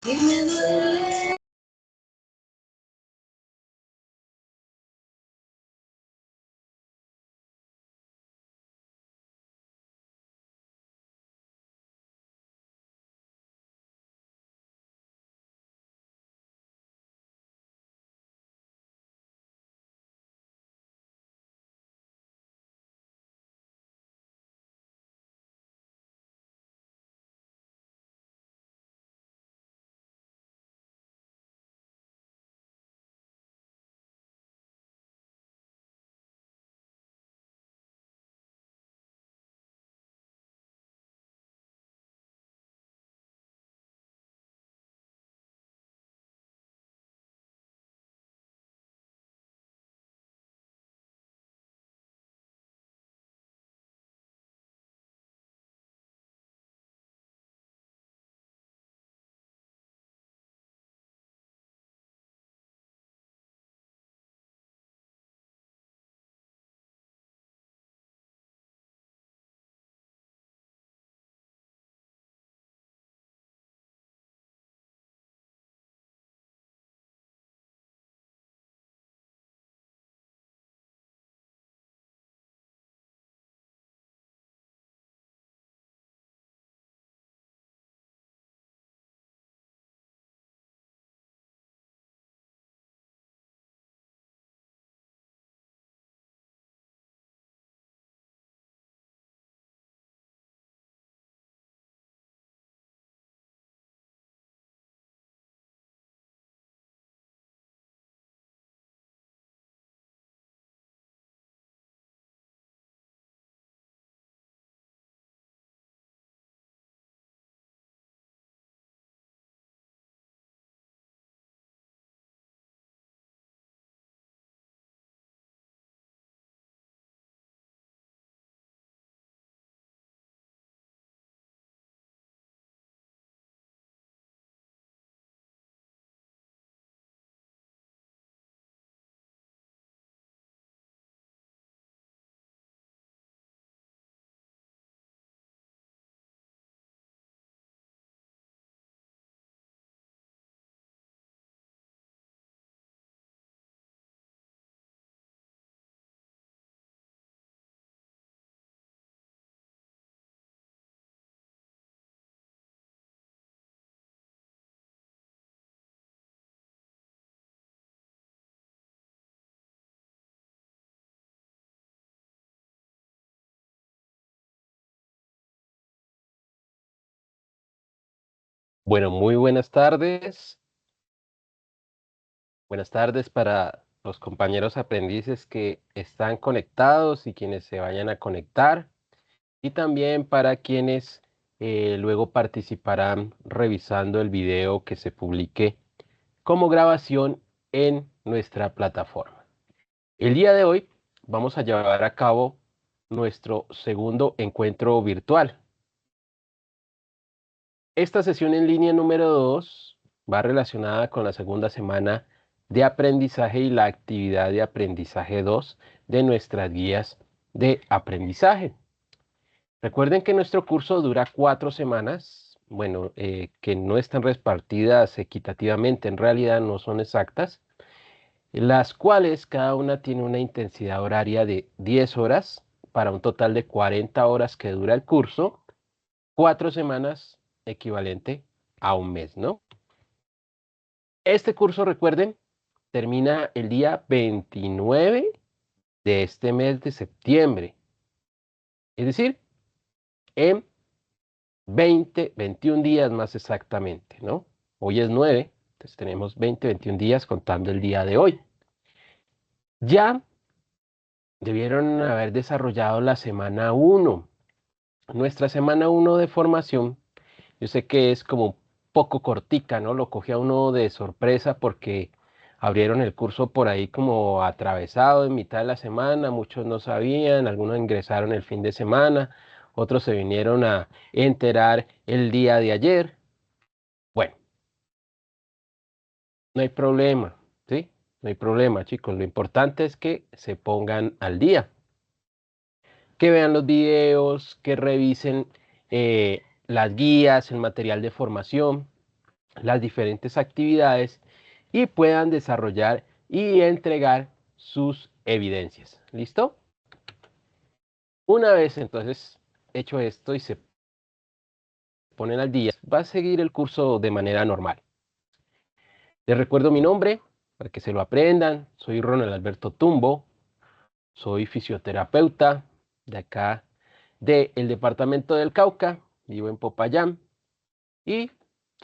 Y me duele. Bueno, muy buenas tardes. Buenas tardes para los compañeros aprendices que están conectados y quienes se vayan a conectar. Y también para quienes luego participarán revisando el video que se publique como grabación en nuestra plataforma. El día de hoy vamos a llevar a cabo nuestro segundo encuentro virtual. Esta sesión en línea número 2 va relacionada con la segunda semana de aprendizaje y la actividad de aprendizaje 2 de nuestras guías de aprendizaje. Recuerden que nuestro curso dura 4 semanas, bueno, que no están repartidas equitativamente, en realidad no son exactas, las cuales cada una tiene una intensidad horaria de 10 horas para un total de 40 horas que dura el curso, 4 semanas equivalente a un mes, ¿no? Este curso, recuerden, termina el día 29 de este mes de septiembre, es decir, en 21 días más exactamente, ¿no? Hoy es 9, entonces tenemos 21 días contando el día de hoy. Ya debieron haber desarrollado la semana 1. Nuestra semana 1 de formación, yo sé que es como un poco cortica, ¿no? Lo cogí a uno de sorpresa porque abrieron el curso por ahí como atravesado en mitad de la semana, muchos no sabían, algunos ingresaron el fin de semana, otros se vinieron a enterar el día de ayer. Bueno, no hay problema, ¿sí? No hay problema, chicos. Lo importante es que se pongan al día, que vean los videos, que revisen las guías, el material de formación. las diferentes actividades y puedan desarrollar y entregar sus evidencias. ¿Listo? Una vez entonces hecho esto y se ponen al día, va a seguir el curso de manera normal. Les recuerdo mi nombre para que se lo aprendan. Soy Ronald Alberto Tumbo. Soy fisioterapeuta de acá, del departamento del Cauca. Vivo en Popayán y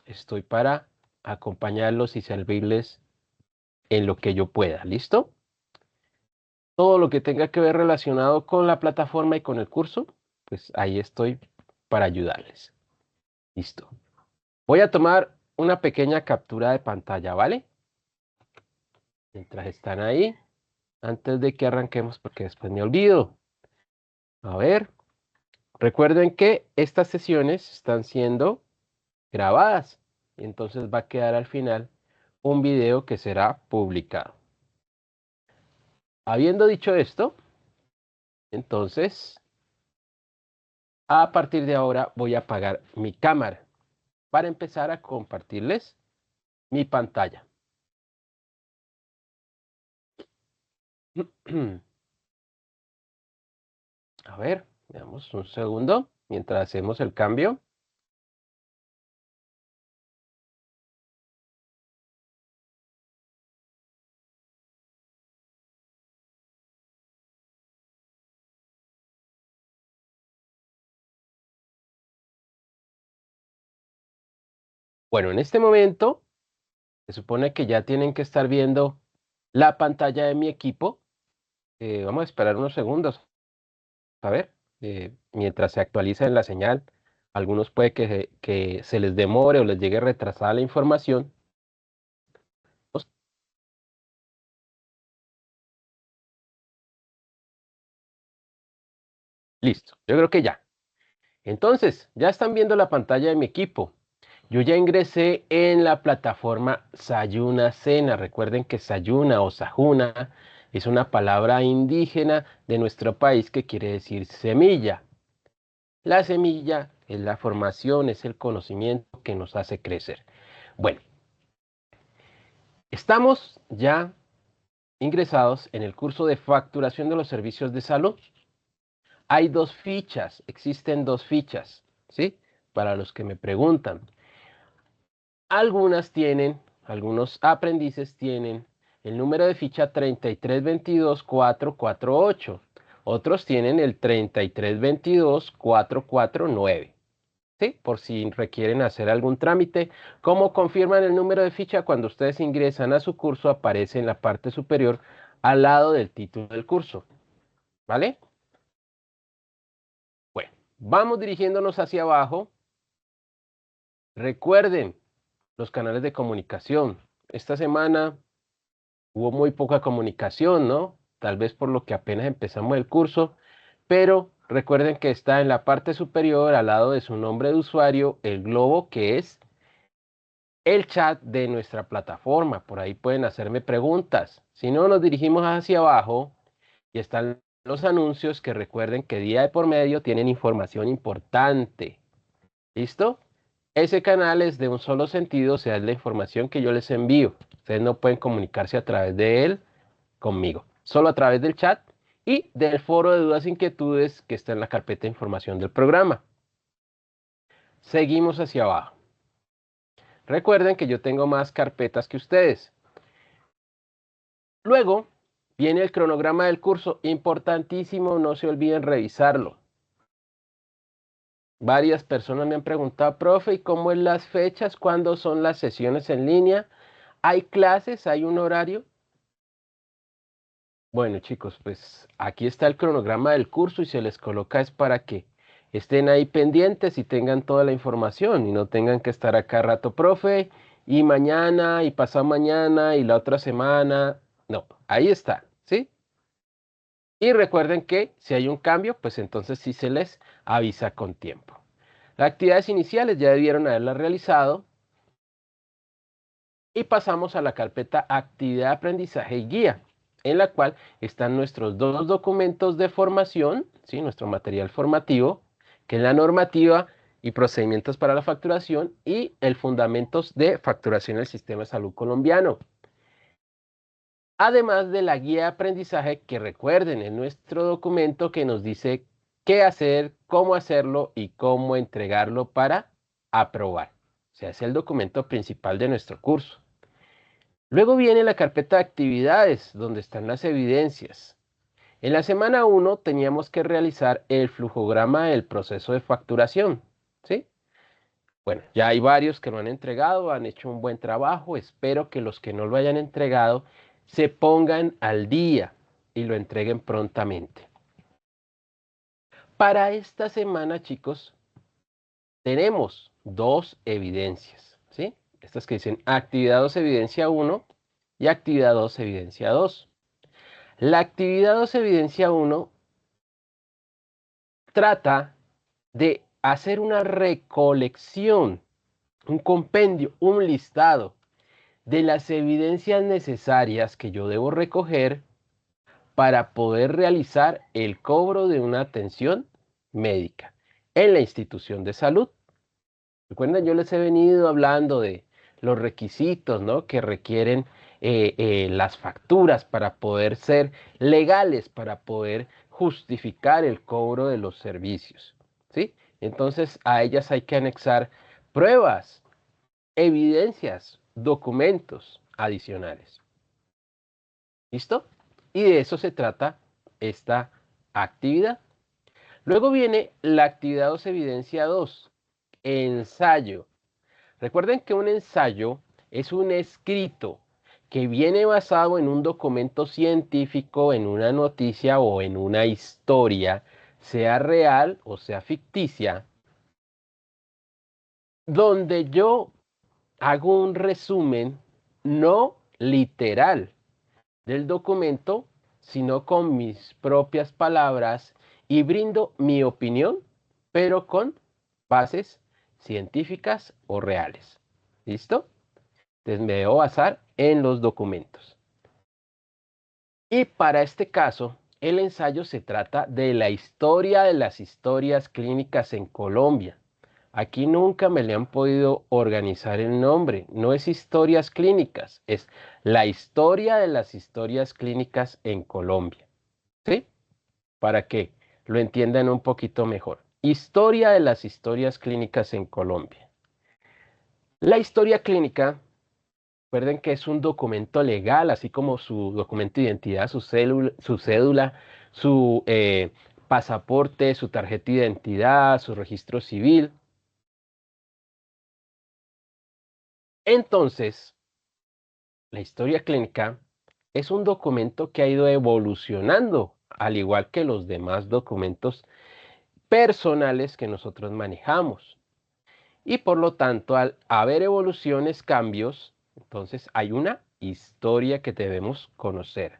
estoy para acompañarlos y servirles en lo que yo pueda. ¿Listo? Todo lo que tenga que ver relacionado con la plataforma y con el curso, pues ahí estoy para ayudarles. Listo. Voy a tomar una pequeña captura de pantalla, ¿vale? Mientras están ahí, antes de que arranquemos, porque después me olvido. A ver, recuerden que estas sesiones están siendo grabadas y entonces va a quedar al final un video que será publicado. Habiendo dicho esto, entonces, a partir de ahora voy a apagar mi cámara para empezar a compartirles mi pantalla. A ver, veamos un segundo mientras hacemos el cambio. Bueno, en este momento se supone que ya tienen que estar viendo la pantalla de mi equipo. Vamos a esperar unos segundos, a ver, mientras se actualiza en la señal. Algunos puede que se les demore o les llegue retrasada la información. Listo, yo creo que ya. Entonces, ya están viendo la pantalla de mi equipo. Yo ya ingresé en la plataforma Sayuna Cena. Recuerden que Sayuna o Sajuna es una palabra indígena de nuestro país que quiere decir semilla. La semilla es la formación, es el conocimiento que nos hace crecer. Bueno, estamos ya ingresados en el curso de facturación de los servicios de salud. Hay dos fichas, existen dos fichas, ¿sí? Para los que me preguntan. Algunos aprendices tienen el número de ficha 3322448. Otros tienen el 3322449. ¿Sí? Por si requieren hacer algún trámite. ¿Cómo confirman el número de ficha? Cuando ustedes ingresan a su curso, aparece en la parte superior al lado del título del curso. ¿Vale? Bueno, vamos dirigiéndonos hacia abajo. Recuerden los canales de comunicación. Esta semana hubo muy poca comunicación, ¿no? Tal vez por lo que apenas empezamos el curso, pero recuerden que está en la parte superior, al lado de su nombre de usuario, el globo que es el chat de nuestra plataforma. Por ahí pueden hacerme preguntas. Si no, nos dirigimos hacia abajo y están los anuncios que recuerden que día de por medio tienen información importante. ¿Listo? Ese canal es de un solo sentido, o sea, es la información que yo les envío. Ustedes no pueden comunicarse a través de él conmigo, solo a través del chat y del foro de dudas e inquietudes que está en la carpeta de información del programa. Seguimos hacia abajo. Recuerden que yo tengo más carpetas que ustedes. Luego viene el cronograma del curso, importantísimo, no se olviden revisarlo. Varias personas me han preguntado, profe, ¿y cómo es las fechas? ¿Cuándo son las sesiones en línea? ¿Hay clases? ¿Hay un horario? Bueno, chicos, pues aquí está el cronograma del curso y se les coloca es para que estén ahí pendientes y tengan toda la información y no tengan que estar acá rato, profe, y mañana y pasado mañana y la otra semana. No, ahí está, ¿sí? Y recuerden que si hay un cambio, pues entonces sí se les avisa con tiempo. Las actividades iniciales ya debieron haberlas realizado y pasamos a la carpeta actividad, aprendizaje y guía, en la cual están nuestros dos documentos de formación, ¿sí? Nuestro material formativo, que es la normativa y procedimientos para la facturación y el fundamentos de facturación del sistema de salud colombiano. Además de la guía de aprendizaje que recuerden en nuestro documento que nos dice qué hacer, cómo hacerlo y cómo entregarlo para aprobar. O sea, es el documento principal de nuestro curso. Luego viene la carpeta de actividades, donde están las evidencias. En la semana 1 teníamos que realizar el flujograma del proceso de facturación, ¿sí? Bueno, ya hay varios que lo han entregado, han hecho un buen trabajo. Espero que los que no lo hayan entregado se pongan al día y lo entreguen prontamente. Para esta semana, chicos, tenemos dos evidencias, ¿sí? Estas que dicen actividad 2 evidencia 1 y actividad 2 evidencia 2. La actividad 2 evidencia 1 trata de hacer una recolección, un compendio, un listado de las evidencias necesarias que yo debo recoger para poder realizar el cobro de una atención médica en la institución de salud. Recuerden, yo les he venido hablando de los requisitos, ¿no?, que requieren las facturas para poder ser legales, para poder justificar el cobro de los servicios, ¿sí? Entonces a ellas hay que anexar pruebas, evidencias, documentos adicionales. ¿Listo? Y de eso se trata esta actividad. Luego viene la actividad 2 evidencia 2, ensayo. Recuerden que un ensayo es un escrito que viene basado en un documento científico, en una noticia o en una historia, sea real o sea ficticia, donde yo hago un resumen no literal del documento, sino con mis propias palabras y brindo mi opinión, pero con bases científicas o reales. ¿Listo? Entonces me debo basar en los documentos. Y para este caso, el ensayo se trata de la historia de las historias clínicas en Colombia. Aquí nunca me le han podido organizar el nombre. No es historias clínicas, es la historia de las historias clínicas en Colombia. ¿Sí? Para que lo entiendan un poquito mejor. Historia de las historias clínicas en Colombia. La historia clínica, recuerden que es un documento legal, así como su documento de identidad, su cédula, su pasaporte, su tarjeta de identidad, su registro civil. Entonces, la historia clínica es un documento que ha ido evolucionando, al igual que los demás documentos personales que nosotros manejamos. Y por lo tanto, al haber evoluciones, cambios, entonces hay una historia que debemos conocer.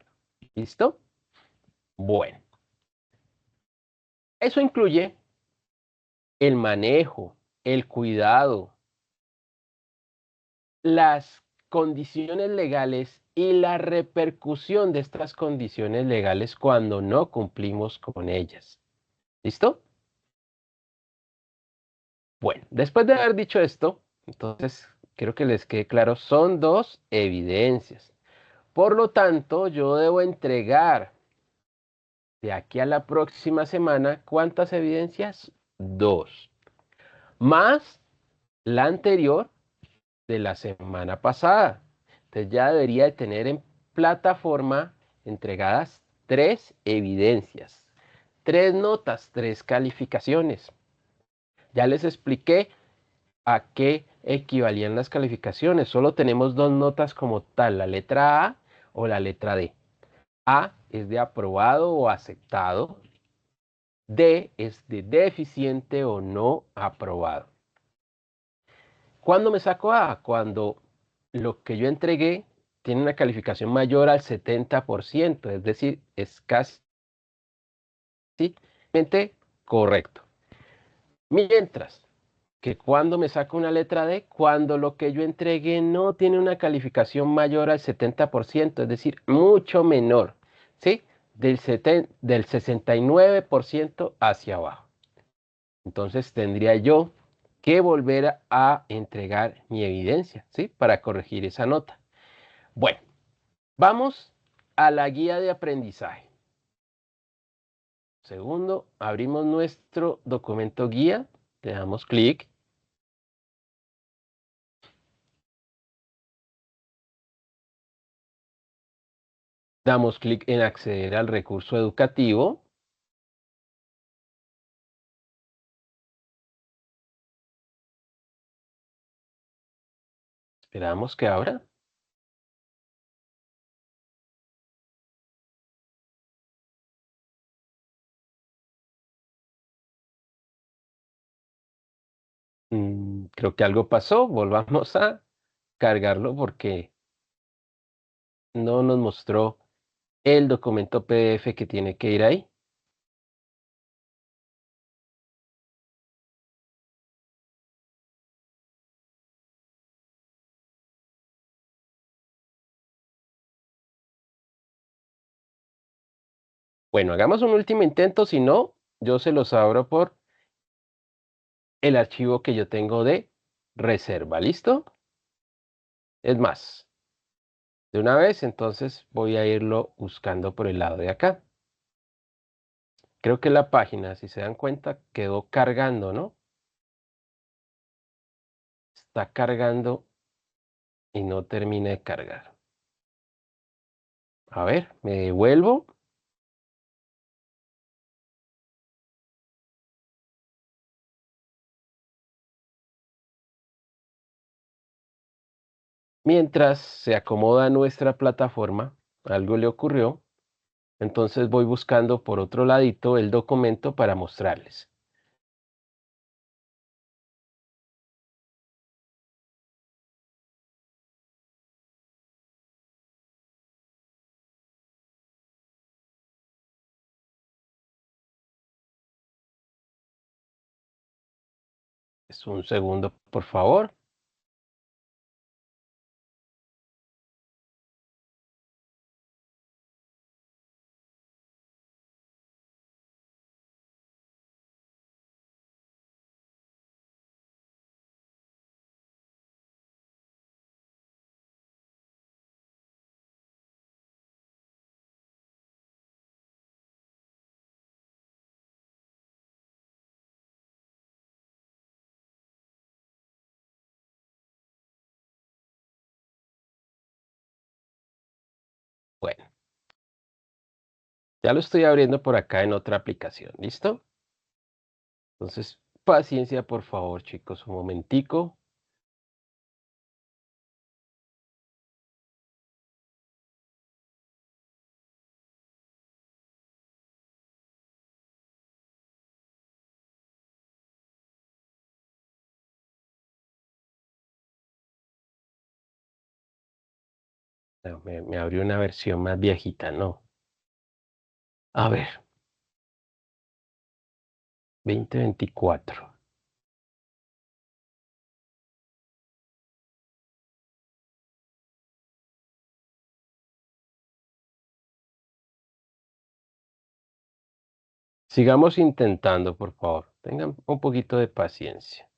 ¿Listo? Bueno, eso incluye el manejo, el cuidado, las condiciones legales y la repercusión de estas condiciones legales cuando no cumplimos con ellas. ¿Listo? Bueno, después de haber dicho esto, entonces quiero que les quede claro, son dos evidencias. Por lo tanto, yo debo entregar de aquí a la próxima semana, ¿cuántas evidencias? Dos. Más la anterior de la semana pasada. Entonces ya debería de tener en plataforma entregadas 3 evidencias, 3 notas, 3 calificaciones. Ya les expliqué a qué equivalían las calificaciones. Solo tenemos 2 notas como tal, la letra A o la letra D. A es de aprobado o aceptado. D es de deficiente o no aprobado. ¿Cuándo me saco A? Cuando lo que yo entregué tiene una calificación mayor al 70%, es decir, es casi correcto. Mientras que cuando me saco una letra D, cuando lo que yo entregué no tiene una calificación mayor al 70%, es decir, mucho menor, ¿sí? Del 69% hacia abajo. Entonces tendría yo que volver a entregar mi evidencia, ¿sí? Para corregir esa nota. Bueno, vamos a la guía de aprendizaje. Segundo, abrimos nuestro documento guía, le damos clic. Damos clic en acceder al recurso educativo. Esperamos que abra. Creo que algo pasó. Volvamos a cargarlo porque no nos mostró el documento PDF que tiene que ir ahí. Bueno, hagamos un último intento, si no, yo se los abro por el archivo que yo tengo de reserva, ¿listo? Es más, de una vez, entonces voy a irlo buscando por el lado de acá. Creo que la página, si se dan cuenta, quedó cargando, ¿no? Está cargando y no termina de cargar. A ver, me devuelvo. Mientras se acomoda nuestra plataforma, algo le ocurrió. Entonces voy buscando por otro ladito el documento para mostrarles. Es un segundo, por favor. Bueno, ya lo estoy abriendo por acá en otra aplicación. ¿Listo? Entonces, paciencia, por favor, chicos, un momentico. No, me abrió una versión más viejita, ¿no? A ver, 2024. Sigamos intentando, por favor. Tengan un poquito de paciencia.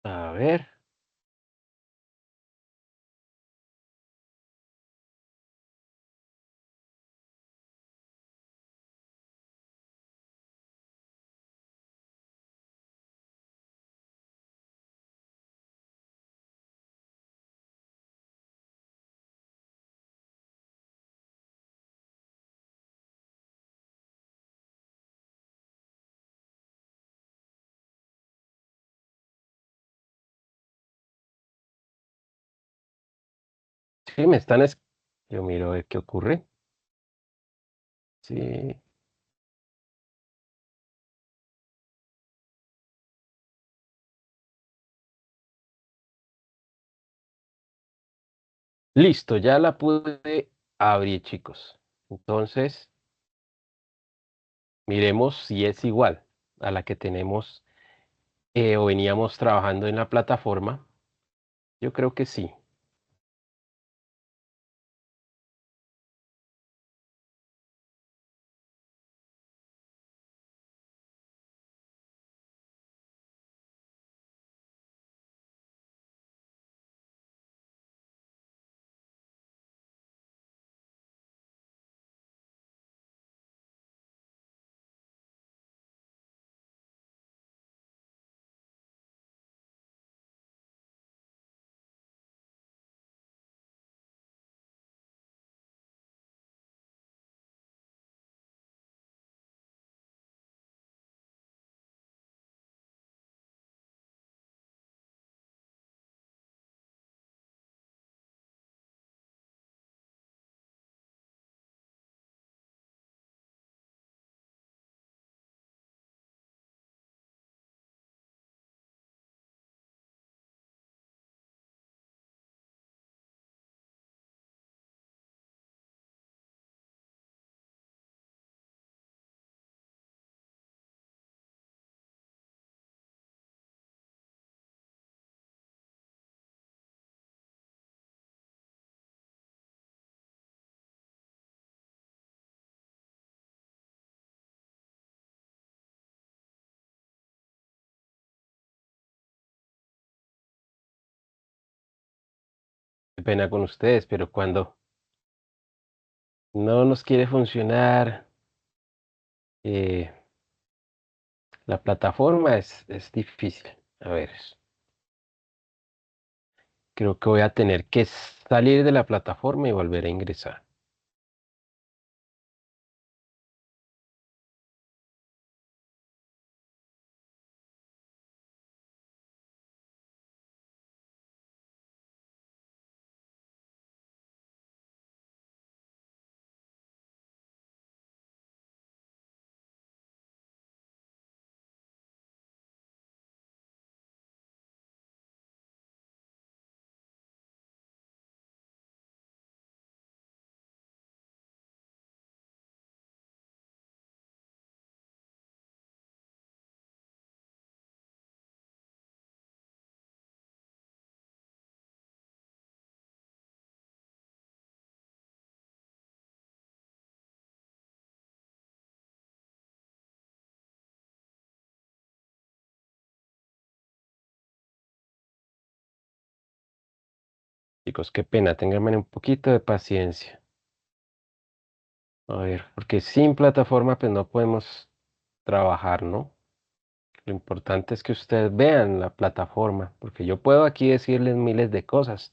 A ver. Sí, me están... Yo miro a ver qué ocurre. Sí. Listo, ya la pude abrir, chicos. Entonces, miremos si es igual a la que tenemos o veníamos trabajando en la plataforma. Yo creo que sí. Qué pena con ustedes, pero cuando no nos quiere funcionar eh, la plataforma es difícil. A ver, creo que voy a tener que salir de la plataforma y volver a ingresar. Chicos, qué pena, ténganme un poquito de paciencia. A ver, porque sin plataforma pues no podemos trabajar, ¿no? Lo importante es que ustedes vean la plataforma, porque yo puedo aquí decirles miles de cosas,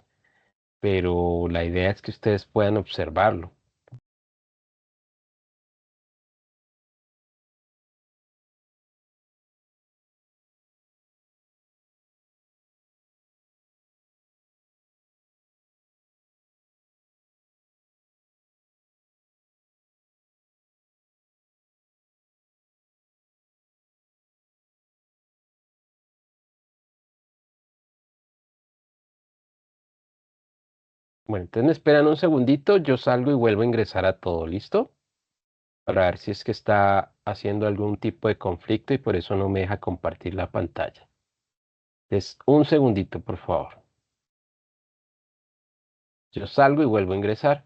pero la idea es que ustedes puedan observarlo. Bueno, entonces me esperan un segundito, yo salgo y vuelvo a ingresar a todo, ¿listo? Para ver si es que está haciendo algún tipo de conflicto y por eso no me deja compartir la pantalla. Es un segundito, por favor. Yo salgo y vuelvo a ingresar.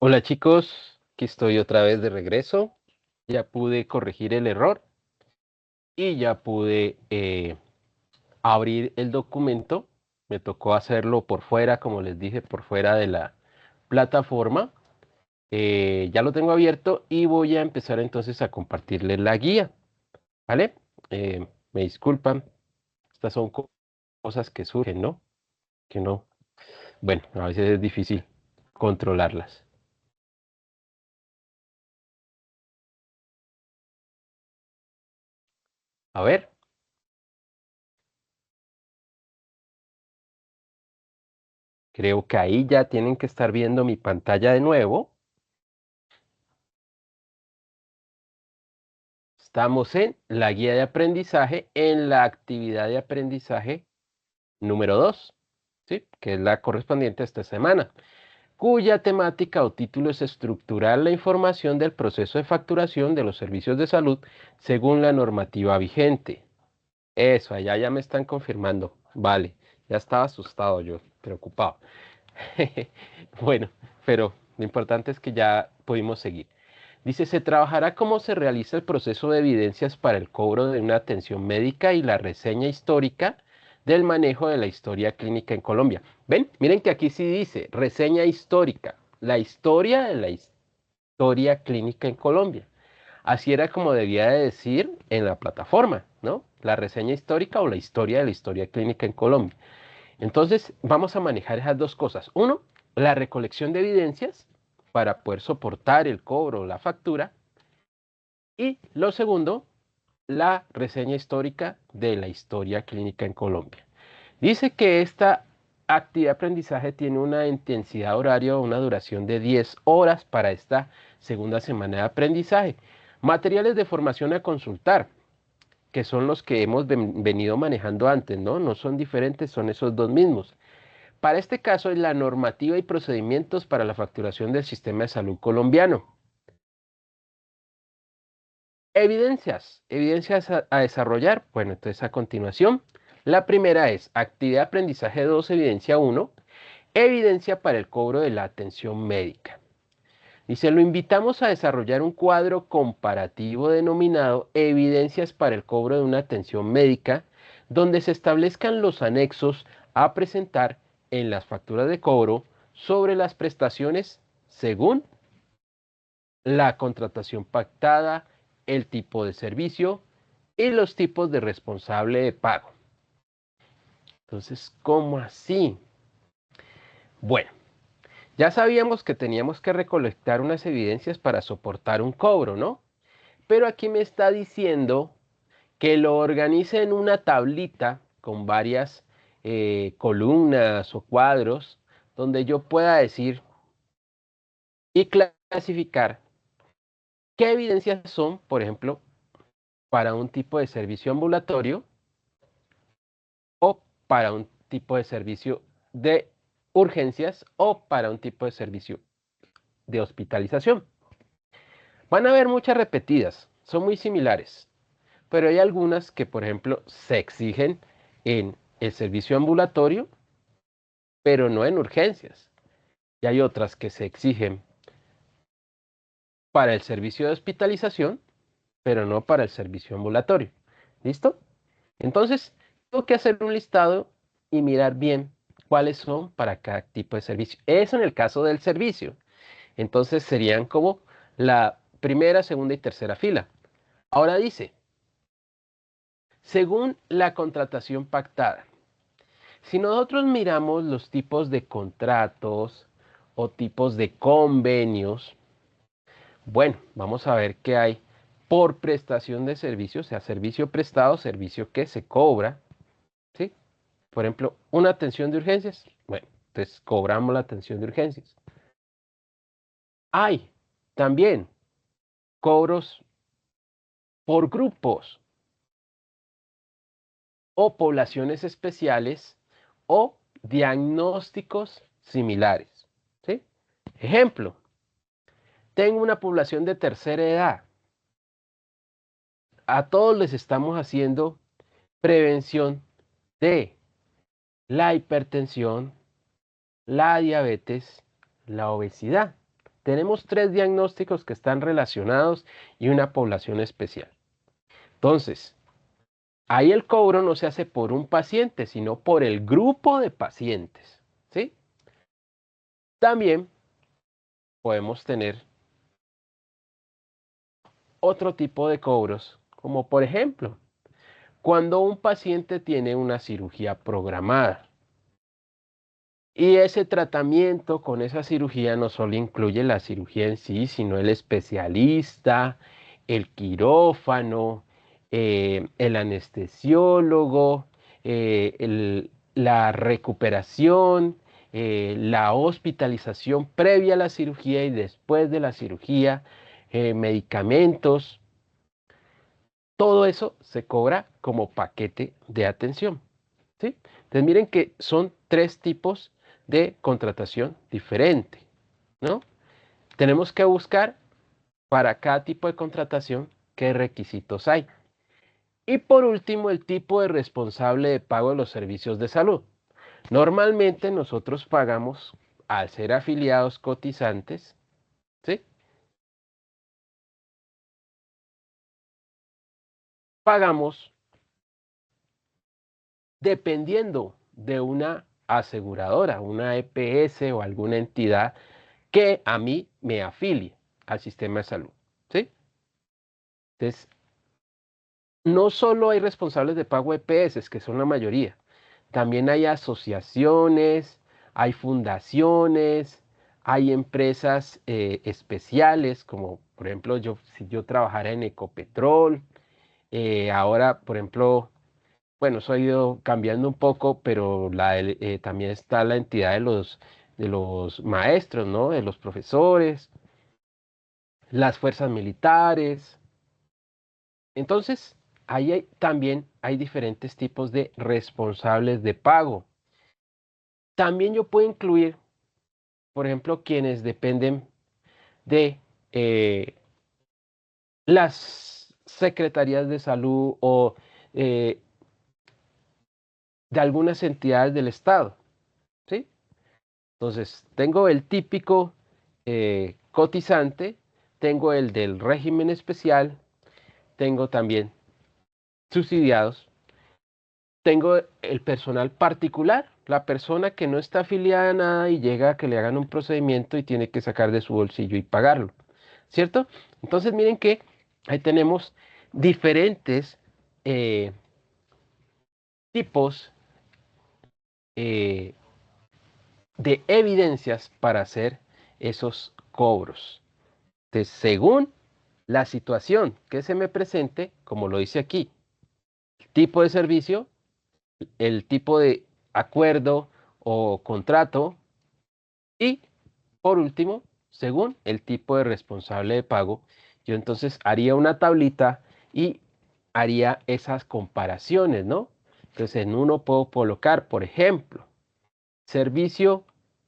Hola chicos, aquí estoy otra vez de regreso. Ya pude corregir el error y ya pude abrir el documento. Me tocó hacerlo por fuera, como les dije, por fuera de la plataforma. Ya lo tengo abierto y voy a empezar entonces a compartirles la guía, ¿vale? Me disculpan, estas son cosas que surgen, ¿no? Que no, bueno, a veces es difícil controlarlas. A ver, creo que ahí ya tienen que estar viendo mi pantalla de nuevo. Estamos en la guía de aprendizaje, en la actividad de aprendizaje número 2, ¿sí? Que es la correspondiente a esta semana, cuya temática o título es estructurar la información del proceso de facturación de los servicios de salud según la normativa vigente. Eso, allá ya me están confirmando. Vale, ya estaba asustado yo, preocupado. Bueno, pero lo importante es que ya pudimos seguir. Dice, se trabajará cómo se realiza el proceso de evidencias para el cobro de una atención médica y la reseña histórica del manejo de la historia clínica en Colombia. ¿Ven? Miren que aquí sí dice reseña histórica, la historia de la historia clínica en Colombia. Así era como debía de decir en la plataforma, ¿no? La reseña histórica o la historia de la historia clínica en Colombia. Entonces, vamos a manejar esas dos cosas. Uno, la recolección de evidencias para poder soportar el cobro o la factura. Y lo segundo, la reseña histórica de la historia clínica en Colombia. Dice que esta actividad de aprendizaje tiene una intensidad horaria o una duración de 10 horas para esta segunda semana de aprendizaje. Materiales de formación a consultar, que son los que hemos venido manejando antes, ¿no? No son diferentes, son esos dos mismos. Para este caso es la normativa y procedimientos para la facturación del sistema de salud colombiano. Evidencias a desarrollar. Bueno, entonces a continuación, la primera es actividad de aprendizaje 2, evidencia 1, evidencia para el cobro de la atención médica. Dice, lo invitamos a desarrollar un cuadro comparativo denominado evidencias para el cobro de una atención médica, donde se establezcan los anexos a presentar en las facturas de cobro sobre las prestaciones según la contratación pactada, el tipo de servicio y los tipos de responsable de pago. Entonces, ¿cómo así? Bueno, ya sabíamos que teníamos que recolectar unas evidencias para soportar un cobro, ¿no? Pero aquí me está diciendo que lo organice en una tablita con varias columnas o cuadros donde yo pueda decir y clasificar qué evidencias son, por ejemplo, para un tipo de servicio ambulatorio o para un tipo de servicio de urgencias o para un tipo de servicio de hospitalización. Van a haber muchas repetidas, son muy similares, pero hay algunas que, por ejemplo, se exigen en el servicio ambulatorio, pero no en urgencias. Y hay otras que se exigen para el servicio de hospitalización, pero no para el servicio ambulatorio. ¿Listo? Entonces, tengo que hacer un listado y mirar bien cuáles son para cada tipo de servicio. Eso en el caso del servicio. Entonces serían como la primera, segunda y tercera fila. Ahora dice, según la contratación pactada. Si nosotros miramos los tipos de contratos o tipos de convenios, bueno, vamos a ver qué hay por prestación de servicio, o sea, servicio prestado, servicio que se cobra, ¿sí? Por ejemplo, una atención de urgencias, bueno, entonces cobramos la atención de urgencias. Hay también cobros por grupos o poblaciones especiales o diagnósticos similares, ¿sí? Ejemplo, tengo una población de tercera edad. A todos les estamos haciendo prevención de la hipertensión, la diabetes, la obesidad. tenemos 3 diagnósticos que están relacionados y una población especial. Entonces, ahí el cobro no se hace por un paciente, sino por el grupo de pacientes, ¿sí? También podemos tener otro tipo de cobros, como por ejemplo, cuando un paciente tiene una cirugía programada y ese tratamiento con esa cirugía no solo incluye la cirugía en sí, sino el especialista, el quirófano, el anestesiólogo, la recuperación, la hospitalización previa a la cirugía y después de la cirugía, medicamentos. Todo eso se cobra como paquete de atención, ¿sí? Entonces miren que son 3 tipos de contratación diferente, ¿no? Tenemos que buscar para cada tipo de contratación qué requisitos hay. Y por último, el tipo de responsable de pago de los servicios de salud. Normalmente nosotros pagamos, al ser afiliados cotizantes, ¿sí? Pagamos dependiendo de una aseguradora, una EPS o alguna entidad que a mí me afilie al sistema de salud, ¿sí? Entonces, no solo hay responsables de pago EPS, que son la mayoría, también hay asociaciones, hay fundaciones, hay empresas especiales, como por ejemplo, si yo trabajara en Ecopetrol, ahora, por ejemplo, bueno, eso ha ido cambiando un poco, pero también está la entidad de los maestros, ¿no? De los profesores, las fuerzas militares. Entonces, también hay diferentes tipos de responsables de pago. También yo puedo incluir, por ejemplo, quienes dependen de eh, las secretarías de salud o eh, de algunas entidades del Estado, ¿sí? Entonces, tengo el típico cotizante, tengo el del régimen especial, tengo también subsidiados, tengo el personal particular, la persona que no está afiliada a nada y llega a que le hagan un procedimiento y tiene que sacar de su bolsillo y pagarlo, ¿cierto? Entonces miren que ahí tenemos diferentes eh, tipos eh, de evidencias para hacer esos cobros. Entonces, según la situación que se me presente, como lo dice aquí, el tipo de servicio, el tipo de acuerdo o contrato y, por último, según el tipo de responsable de pago, yo entonces haría una tablita y haría esas comparaciones, ¿no? Entonces, en uno puedo colocar, por ejemplo, servicio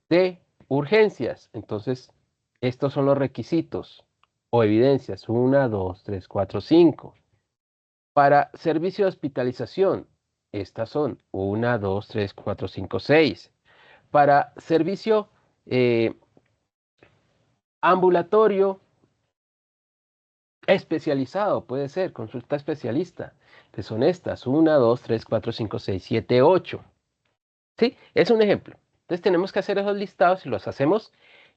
de urgencias. Entonces, estos son los requisitos o evidencias. 1, 2, 3, 4, 5. Para servicio de hospitalización, estas son 1, 2, 3, 4, 5, 6. Para servicio eh, ambulatorio especializado, puede ser consulta especialista, que son estas: 1, 2, 3, 4, 5, 6, 7, 8. ¿Sí? Es un ejemplo. Entonces tenemos que hacer esos listados y los hacemos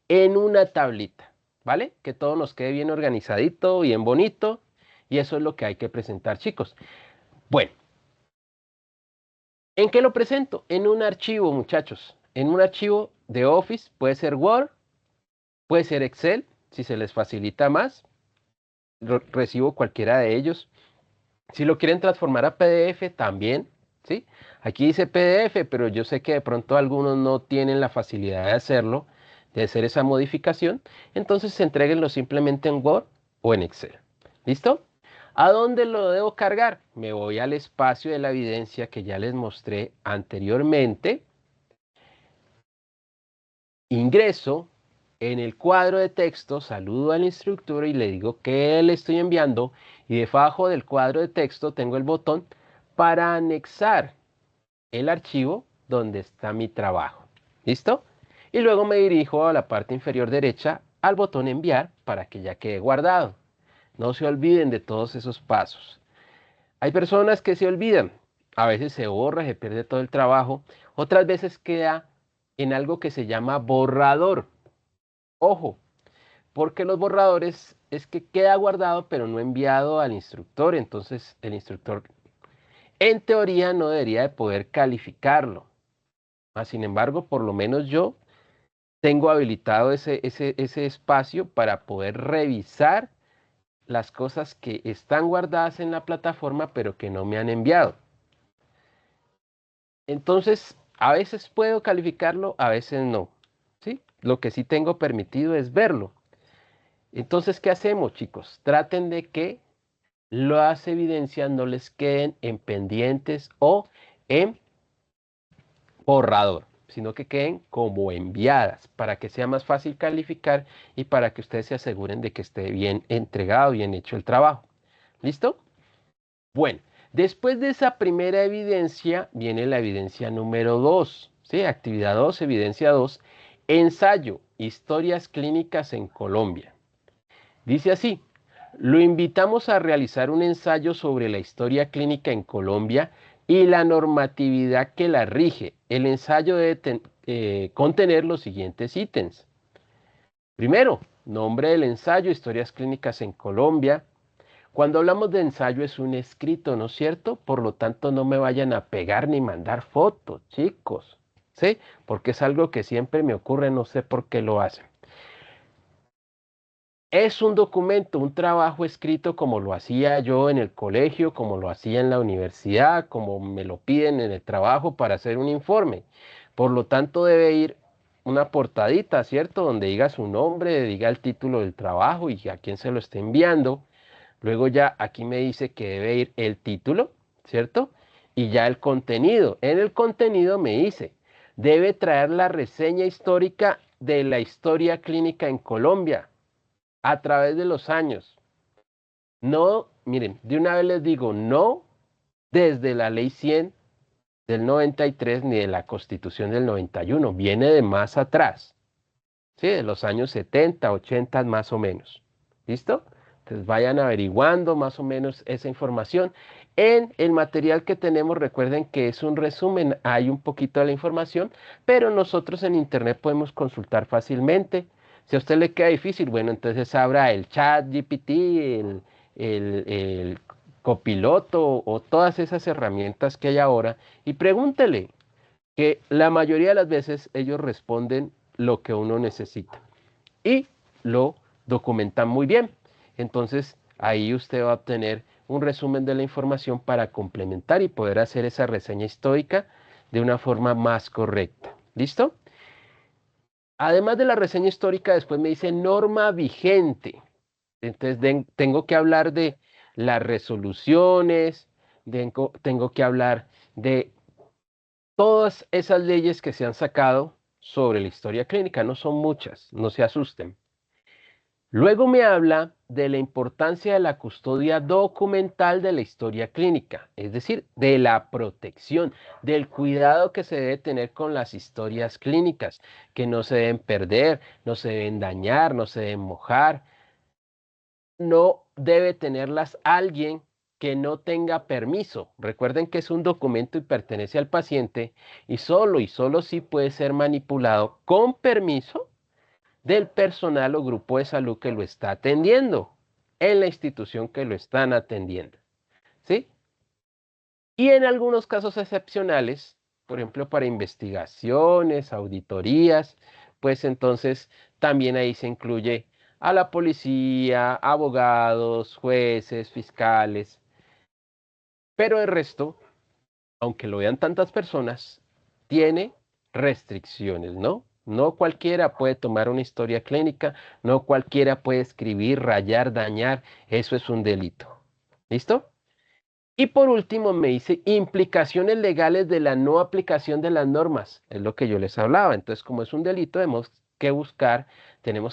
en una tablita, ¿vale? Que todo nos quede bien organizadito, bien bonito, y eso es lo que hay que presentar, chicos. Bueno, ¿en qué lo presento? En un archivo, muchachos. En un archivo de Office, puede ser Word, puede ser Excel, si se les facilita más. Recibo cualquiera de ellos. Si lo quieren transformar a PDF, también, ¿sí? Aquí dice PDF, pero yo sé que de pronto algunos no tienen la facilidad de hacerlo, de hacer esa modificación. Entonces, entréguenlo simplemente en Word o en Excel. ¿Listo? ¿A dónde lo debo cargar? Me voy al espacio de la evidencia que ya les mostré anteriormente. Ingreso en el cuadro de texto, saludo al instructor y le digo que le estoy enviando, y debajo del cuadro de texto tengo el botón para anexar el archivo donde está mi trabajo. ¿Listo? Y luego me dirijo a la parte inferior derecha al botón enviar para que ya quede guardado. No se olviden de todos esos pasos. Hay personas que se olvidan, a veces se borra, se pierde todo el trabajo, otras veces queda en algo que se llama borrador. Ojo, porque los borradores es que queda guardado pero no enviado al instructor, entonces el instructor en teoría no debería de poder calificarlo. Sin embargo, por lo menos yo tengo habilitado ese espacio para poder revisar las cosas que están guardadas en la plataforma pero que no me han enviado. Entonces, a veces puedo calificarlo, a veces no, ¿sí? Lo que sí tengo permitido es verlo. Entonces, ¿qué hacemos, chicos? Traten de que las evidencias no les queden en pendientes o en borrador, sino que queden como enviadas para que sea más fácil calificar y para que ustedes se aseguren de que esté bien entregado, bien hecho el trabajo. ¿Listo? Bueno, después de esa primera evidencia viene la evidencia número 2, ¿sí? Actividad 2, evidencia 2, ensayo, historias clínicas en Colombia. Dice así, lo invitamos a realizar un ensayo sobre la historia clínica en Colombia y la normatividad que la rige. El ensayo debe contener los siguientes ítems. Primero, nombre del ensayo, historias clínicas en Colombia. Cuando hablamos de ensayo es un escrito, ¿no es cierto? Por lo tanto, no me vayan a pegar ni mandar fotos, chicos, ¿sí? Porque es algo que siempre me ocurre, no sé por qué lo hacen. Es un documento, un trabajo escrito como lo hacía yo en el colegio, como lo hacía en la universidad, como me lo piden en el trabajo para hacer un informe. Por lo tanto, debe ir una portadita, ¿cierto? Donde diga su nombre, diga el título del trabajo y a quién se lo esté enviando. Luego ya aquí me dice que debe ir el título, ¿cierto? Y ya el contenido. En el contenido me dice, debe traer la reseña histórica de la historia clínica en Colombia a través de los años. No, miren, de una vez les digo, no desde la ley 100 del 93 ni de la constitución del 91, viene de más atrás, ¿sí? De los años 70, 80 más o menos. ¿Listo? Entonces vayan averiguando más o menos esa información. En el material que tenemos, recuerden que es un resumen, hay un poquito de la información, pero nosotros en internet podemos consultar fácilmente. Si a usted le queda difícil, bueno, entonces abra el chat GPT, el copiloto o todas esas herramientas que hay ahora y pregúntele, que la mayoría de las veces ellos responden lo que uno necesita y lo documentan muy bien. Entonces, ahí usted va a obtener un resumen de la información para complementar y poder hacer esa reseña histórica de una forma más correcta. ¿Listo? Además de la reseña histórica, después me dice norma vigente. Entonces, tengo que hablar de las resoluciones, tengo que hablar de todas esas leyes que se han sacado sobre la historia clínica. No son muchas, no se asusten. Luego me habla de la importancia de la custodia documental de la historia clínica, es decir, de la protección, del cuidado que se debe tener con las historias clínicas, que no se deben perder, no se deben dañar, no se deben mojar, no debe tenerlas alguien que no tenga permiso. Recuerden que es un documento y pertenece al paciente y solo sí puede ser manipulado con permiso del personal o grupo de salud que lo está atendiendo en la institución que lo están atendiendo, ¿sí? Y en algunos casos excepcionales, por ejemplo, para investigaciones, auditorías, pues entonces también ahí se incluye a la policía, abogados, jueces, fiscales, pero el resto, aunque lo vean tantas personas, tiene restricciones, ¿no? No cualquiera puede tomar una historia clínica, no cualquiera puede escribir, rayar, dañar, eso es un delito. ¿Listo? Y por último me dice implicaciones legales de la no aplicación de las normas, es lo que yo les hablaba. Entonces, como es un delito, tenemos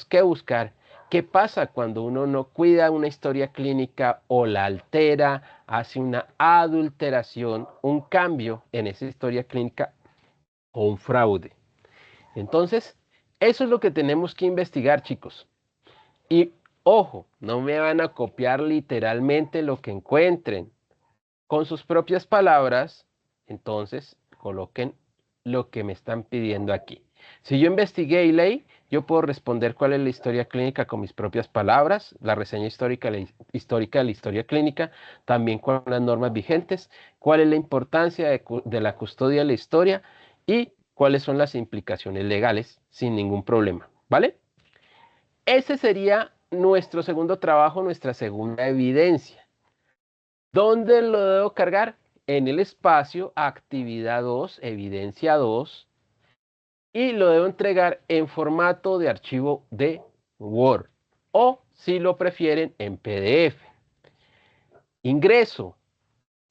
que buscar qué pasa cuando uno no cuida una historia clínica o la altera, hace una adulteración, un cambio en esa historia clínica o un fraude. Entonces, eso es lo que tenemos que investigar, chicos. Y ojo, no me van a copiar literalmente lo que encuentren. Con sus propias palabras, entonces coloquen lo que me están pidiendo aquí. Si yo investigué y leí, yo puedo responder cuál es la historia clínica con mis propias palabras, la reseña histórica, histórica de la historia clínica, también cuáles son las normas vigentes, cuál es la importancia de la custodia de la historia y cuáles son las implicaciones legales sin ningún problema, ¿vale? Ese sería nuestro segundo trabajo, nuestra segunda evidencia. ¿Dónde lo debo cargar? En el espacio actividad 2, evidencia 2, y lo debo entregar en formato de archivo de Word o, si lo prefieren, en PDF. Ingreso,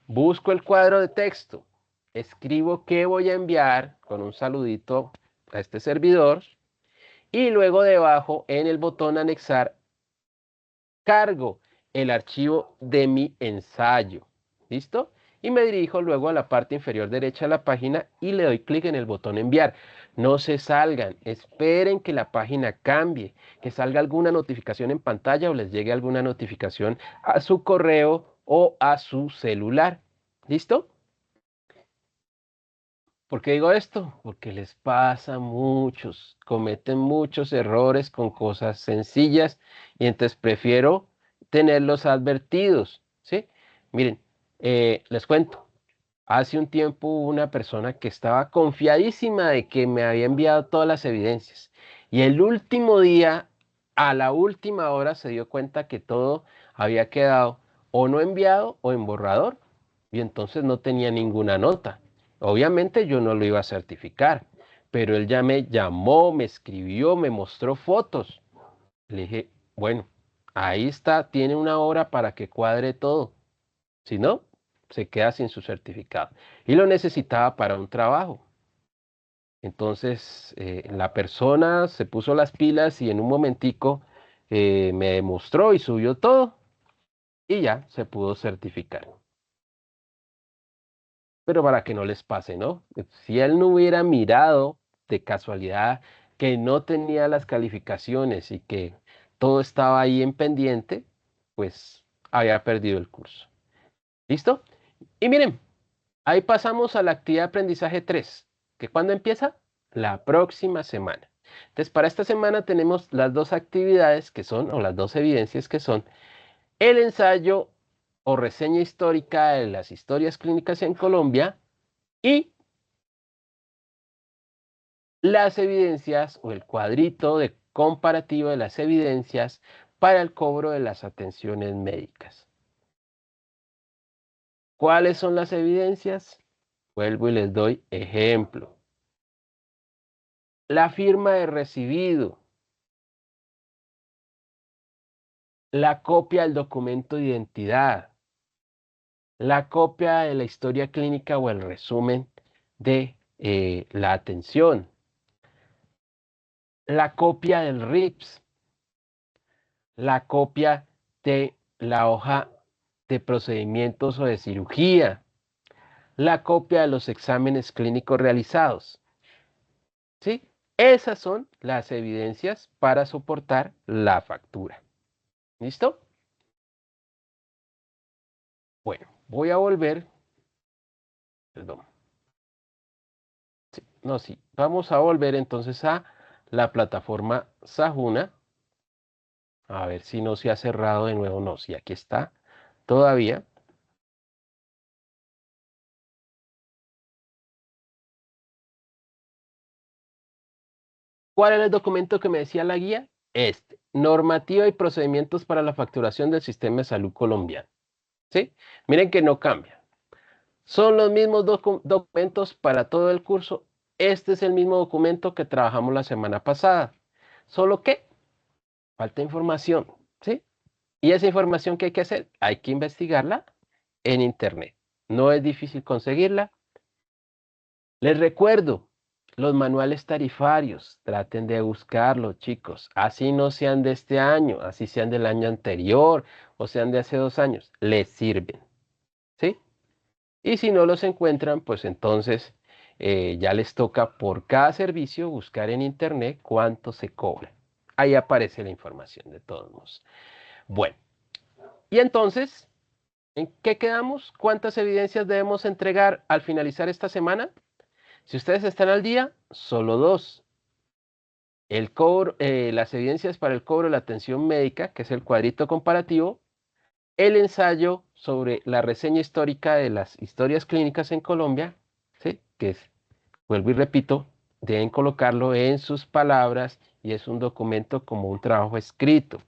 busco el cuadro de texto, escribo qué voy a enviar con un saludito a este servidor y luego debajo en el botón anexar cargo el archivo de mi ensayo. ¿Listo? Y me dirijo luego a la parte inferior derecha de la página y le doy clic en el botón enviar. No se salgan, esperen que la página cambie, que salga alguna notificación en pantalla o les llegue alguna notificación a su correo o a su celular. ¿Listo? ¿Por qué digo esto? Porque les pasa a muchos, cometen muchos errores con cosas sencillas y entonces prefiero tenerlos advertidos, ¿sí? Miren, les cuento, hace un tiempo hubo una persona que estaba confiadísima de que me había enviado todas las evidencias y el último día, a la última hora, se dio cuenta que todo había quedado o no enviado o en borrador y entonces no tenía ninguna nota. Obviamente yo no lo iba a certificar, pero él ya me llamó, me escribió, me mostró fotos. Le dije, bueno, ahí está, tiene una hora para que cuadre todo. Si no, se queda sin su certificado. Y lo necesitaba para un trabajo. Entonces, la persona se puso las pilas y en un momentico me demostró y subió todo y ya se pudo certificar. Pero para que no les pase, ¿no? Si él no hubiera mirado de casualidad que no tenía las calificaciones y que todo estaba ahí en pendiente, pues había perdido el curso. ¿Listo? Y miren, ahí pasamos a la actividad de aprendizaje 3, que cuando empieza la próxima semana. Entonces, para esta semana tenemos las dos actividades que son, o las dos evidencias que son, el ensayo o reseña histórica de las historias clínicas en Colombia y las evidencias o el cuadrito de comparativo de las evidencias para el cobro de las atenciones médicas. ¿Cuáles son las evidencias? Vuelvo y les doy ejemplo. La firma de recibido, la copia del documento de identidad, la copia de la historia clínica o el resumen de la atención, la copia del RIPS, la copia de la hoja de procedimientos o de cirugía, la copia de los exámenes clínicos realizados. ¿Sí? Esas son las evidencias para soportar la factura. ¿Listo? Bueno, voy a volver. Perdón. Sí, no, sí. Vamos a volver entonces a la plataforma Sajuna. A ver si no se ha cerrado de nuevo. No, sí, aquí está todavía. ¿Cuál era el documento que me decía la guía? Este. Normativa y procedimientos para la facturación del sistema de salud colombiano. ¿Sí? Miren que no cambia. Son los mismos documentos para todo el curso. Este es el mismo documento que trabajamos la semana pasada. Solo que falta información, ¿sí? Y esa información que hay que hacer, hay que investigarla en internet. No es difícil conseguirla. Les recuerdo, los manuales tarifarios, traten de buscarlos, chicos. Así no sean de este año, así sean del año anterior o sean de hace 2 años, les sirven, ¿sí? Y si no los encuentran, pues entonces ya les toca por cada servicio buscar en internet cuánto se cobra. ahí aparece la información de todos modos. Bueno, y entonces, ¿en qué quedamos? ¿Cuántas evidencias debemos entregar al finalizar esta semana? Si ustedes están al día, solo 2. El cobro, las evidencias para el cobro de la atención médica, que es el cuadrito comparativo, el ensayo sobre la reseña histórica de las historias clínicas en Colombia, ¿sí? Que es, vuelvo y repito, deben colocarlo en sus palabras y es un documento como un trabajo escrito.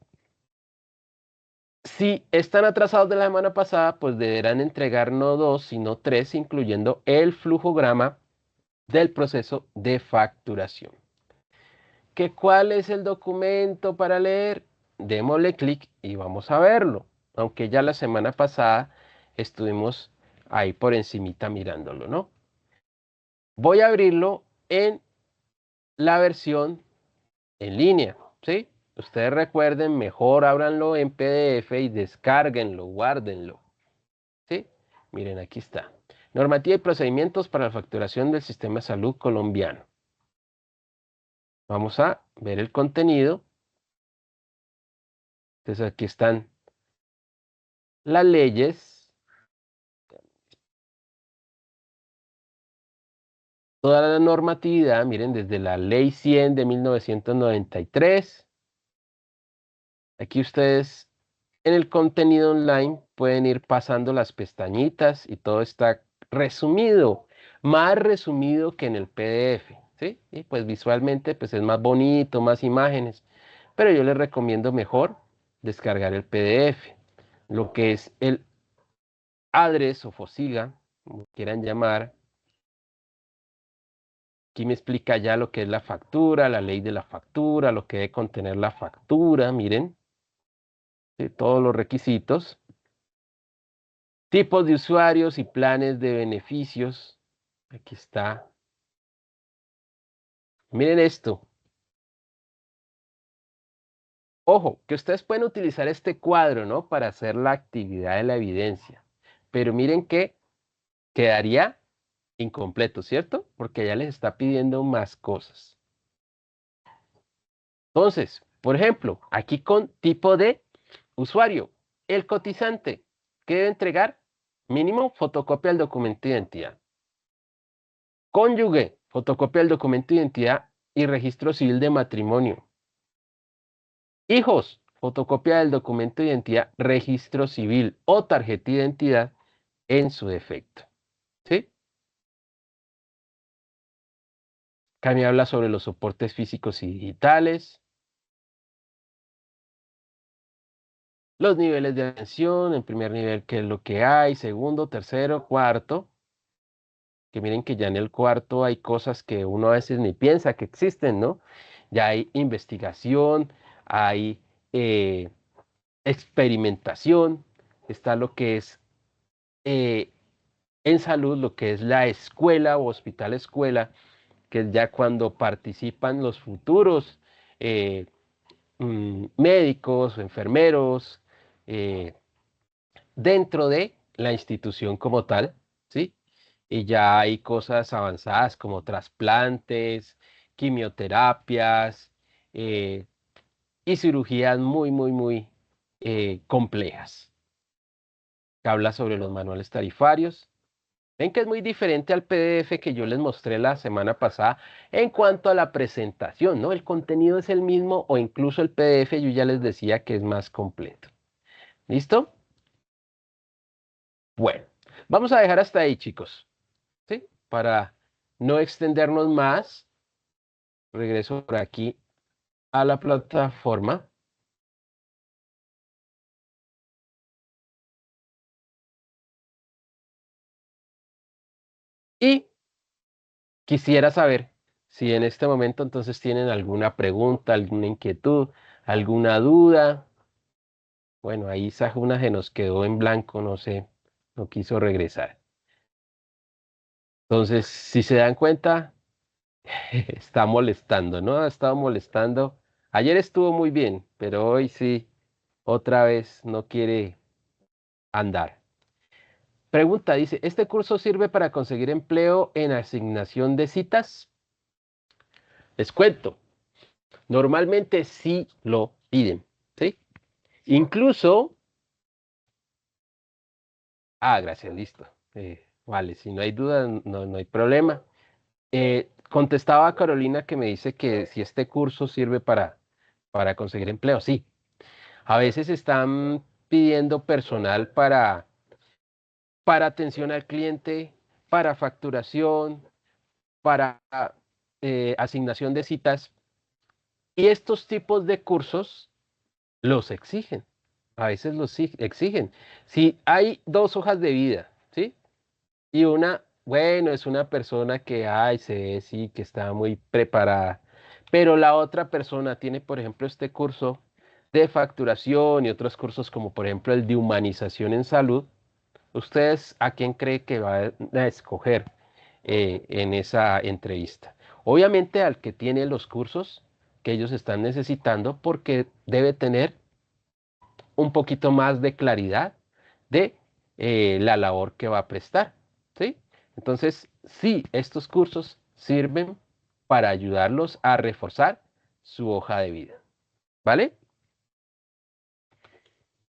Si están atrasados de la semana pasada, pues deberán entregar no 2, sino 3, incluyendo el flujograma del proceso de facturación. ¿Cuál es el documento para leer? Démosle clic y vamos a verlo. Aunque ya la semana pasada estuvimos ahí por encimita mirándolo, ¿no? Voy a abrirlo en la versión en línea, ¿sí? Ustedes recuerden, mejor ábranlo en PDF y descárguenlo, guárdenlo, ¿sí? Miren, aquí está. Normativa y procedimientos para la facturación del sistema de salud colombiano. Vamos a ver el contenido. Entonces aquí están las leyes, toda la normatividad, miren, desde la Ley 100 de 1993. Aquí ustedes en el contenido online pueden ir pasando las pestañitas y todo está resumido, más resumido que en el PDF, ¿sí? Y pues visualmente pues es más bonito, más imágenes, pero yo les recomiendo mejor descargar el PDF, lo que es el address o FOSIGA, como quieran llamar. Aquí me explica ya lo que es la factura, la ley de la factura, lo que debe contener la factura, miren, ¿sí? Todos los requisitos. Tipos de usuarios y planes de beneficios. Aquí está. Miren esto. Ojo, que ustedes pueden utilizar este cuadro, ¿no? Para hacer la actividad de la evidencia. Pero miren que quedaría incompleto, ¿cierto? Porque ya les está pidiendo más cosas. Entonces, por ejemplo, aquí con tipo de usuario, el cotizante, ¿qué debe entregar? Mínimo, fotocopia del documento de identidad. Cónyuge, fotocopia del documento de identidad y registro civil de matrimonio. Hijos, fotocopia del documento de identidad, registro civil o tarjeta de identidad en su defecto. ¿Sí? Acá me habla sobre los soportes físicos y digitales, los niveles de atención, en primer nivel, qué es lo que hay, segundo, tercero, cuarto, que miren que ya en el cuarto hay cosas que uno a veces ni piensa que existen, ¿no? Ya hay investigación, hay experimentación, está lo que es eh, en salud, lo que es la escuela o hospital escuela, que es ya cuando participan los futuros médicos o enfermeros dentro de la institución como tal, ¿sí? Y ya hay cosas avanzadas como trasplantes, quimioterapias y cirugías muy complejas. Habla sobre los manuales tarifarios. Ven que es muy diferente al PDF que yo les mostré la semana pasada en cuanto a la presentación, ¿no? El contenido es el mismo o incluso el PDF yo ya les decía que es más completo. ¿Listo? Bueno, vamos a dejar hasta ahí, chicos, ¿sí? Para no extendernos más, regreso por aquí a la plataforma. Y quisiera saber si en este momento entonces tienen alguna pregunta, alguna inquietud, alguna duda. Bueno, ahí Sajuna se nos quedó en blanco, no sé, no quiso regresar. Entonces, si se dan cuenta, está molestando, ¿no? Ha estado molestando. Ayer estuvo muy bien, pero hoy sí, otra vez no quiere andar. Pregunta, dice, ¿este curso sirve para conseguir empleo en asignación de citas? Les cuento. Normalmente sí lo piden, ¿sí? Incluso, gracias, listo. Vale, si no hay duda, no hay problema. Contestaba Carolina que me dice que si este curso sirve para conseguir empleo. Sí, a veces están pidiendo personal para atención al cliente, para facturación, para asignación de citas. Y estos tipos de cursos los exigen. A veces los exigen. Si hay dos hojas de vida, ¿sí? Y una, bueno, es una persona que, se ve, sí, que está muy preparada. Pero la otra persona tiene, por ejemplo, este curso de facturación y otros cursos como, por ejemplo, el de humanización en salud. ¿Ustedes a quién cree que va a escoger en esa entrevista? Obviamente al que tiene los cursos que ellos están necesitando porque debe tener un poquito más de claridad de la labor que va a prestar, ¿sí? Entonces, sí, estos cursos sirven para ayudarlos a reforzar su hoja de vida, ¿vale?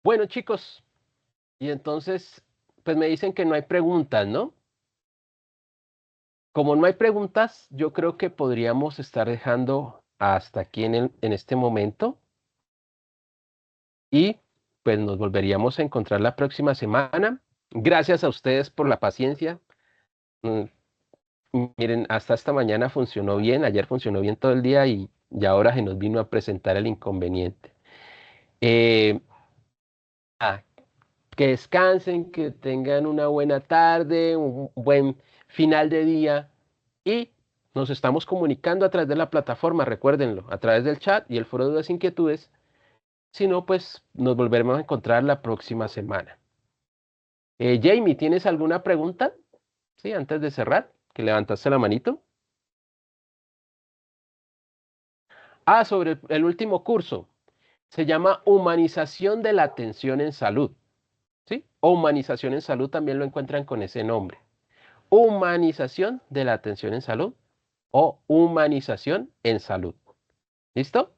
Bueno, chicos, y entonces, pues me dicen que no hay preguntas, ¿no? Como no hay preguntas, yo creo que podríamos estar dejando hasta aquí en este momento y pues nos volveríamos a encontrar la próxima semana. Gracias a ustedes por la paciencia. Mm, Miren, hasta esta mañana funcionó bien, ayer funcionó bien todo el día y ahora se nos vino a presentar el inconveniente. Eh, ah, que descansen, que tengan una buena tarde, un buen final de día y nos estamos comunicando a través de la plataforma, recuérdenlo, a través del chat y el foro de dudas e inquietudes. Si no, pues nos volveremos a encontrar la próxima semana. Jamie, ¿tienes alguna pregunta? Sí, antes de cerrar, que levantaste la manito. Sobre el último curso. Se llama Humanización de la Atención en Salud. ¿Sí? O Humanización en Salud también lo encuentran con ese nombre. Humanización de la Atención en Salud o Humanización en Salud. ¿Listo?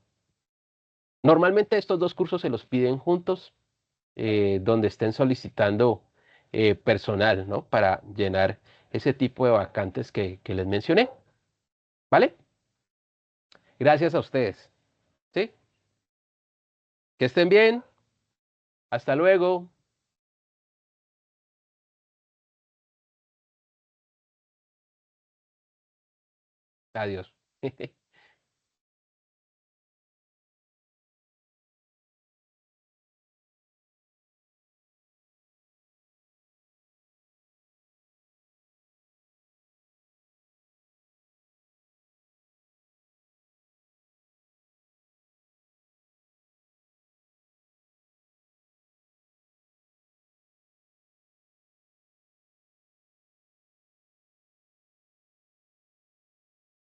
Normalmente estos dos cursos se los piden juntos, donde estén solicitando personal, ¿no? Para llenar ese tipo de vacantes que les mencioné. ¿Vale? Gracias a ustedes. ¿Sí? Que estén bien. Hasta luego. Adiós.